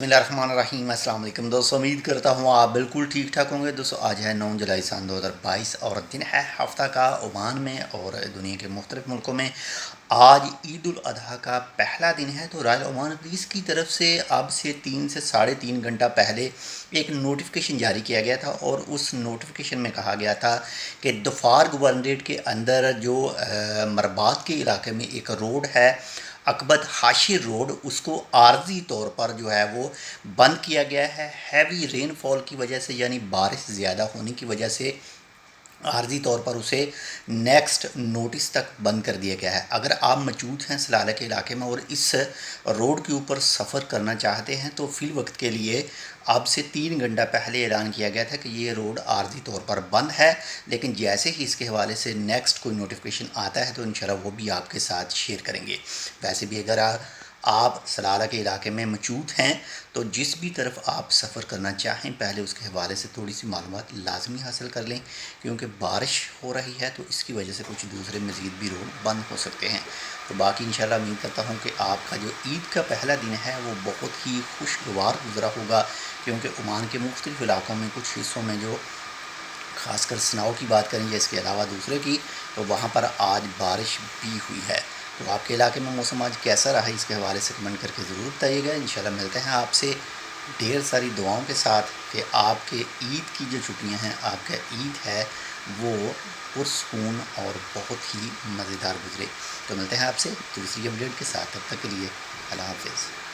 बिस्मिल्लाहिर्रहमानिर्रहीम। अस्सलाम वालेकुम दोस्तों, उम्मीद करता हूँ आप बिल्कुल ठीक ठाक होंगे। दोस्तों आज है 9 जुलाई सन 2022 और दिन है हफ्ता का ओमान में और दुनिया के मुख्तलिफ़ मुल्कों में। आज ईद उल अजहा का पहला दिन है। तो रॉयल ओमान पुलिस की तरफ से अब से 3 से साढ़े 3 घंटा पहले एक नोटिफिकेशन जारी किया गया था और उस नोटिफिकेशन में कहा गया था कि दफार गवर्नरेट के अंदर जो मरबात के इलाके में एक रोड है, अकबत हाशिर रोड, उसको आर्जी तौर पर जो है वो बंद किया गया है। हैवी रेनफॉल की वजह से, यानी बारिश ज़्यादा होने की वजह से आर्जी तौर पर उसे नेक्स्ट नोटिस तक बंद कर दिया गया है। अगर आप मौजूद हैं सलाला के इलाके में और इस रोड के ऊपर सफ़र करना चाहते हैं तो फ़िल वक्त के लिए अब से 3 घंटा पहले ऐलान किया गया था कि ये रोड आर्जी तौर पर बंद है। लेकिन जैसे ही इसके हवाले से नेक्स्ट कोई नोटिफिकेशन आता है तो इंशाल्लाह वो भी आपके साथ शेयर करेंगे। वैसे भी अगर आप सलाला के इलाके में मौजूद हैं तो जिस भी तरफ आप सफ़र करना चाहें पहले उसके हवाले से थोड़ी सी मालूमात लाजमी हासिल कर लें, क्योंकि बारिश हो रही है तो इसकी वजह से कुछ दूसरे मज़ीद भी रोड बंद हो सकते हैं। तो बाकी इंशाल्लाह उम्मीद करता हूँ कि आपका जो ईद का पहला दिन है वो बहुत ही खुशगवार गुजरा होगा, क्योंकि ओमान के मुख्तलिफ़ इलाक़ों में कुछ हिस्सों में जो ख़ासकर स्नाव की बात करें या इसके अलावा दूसरे की, तो वहाँ पर आज बारिश भी हुई है। तो आपके इलाके में मौसम आज कैसा रहा, इसके हवाले से कमेंट करके ज़रूर बताइएगा। इंशाल्लाह मिलते हैं आपसे ढेर सारी दुआओं के साथ कि आपके ईद की जो छुट्टियां हैं, आपका ईद है वो पुरसकून और बहुत ही मज़ेदार गुजरे। तो मिलते हैं आपसे दूसरी अपडेट के साथ, तब तक के लिए अल्लाह हाफ़िज़।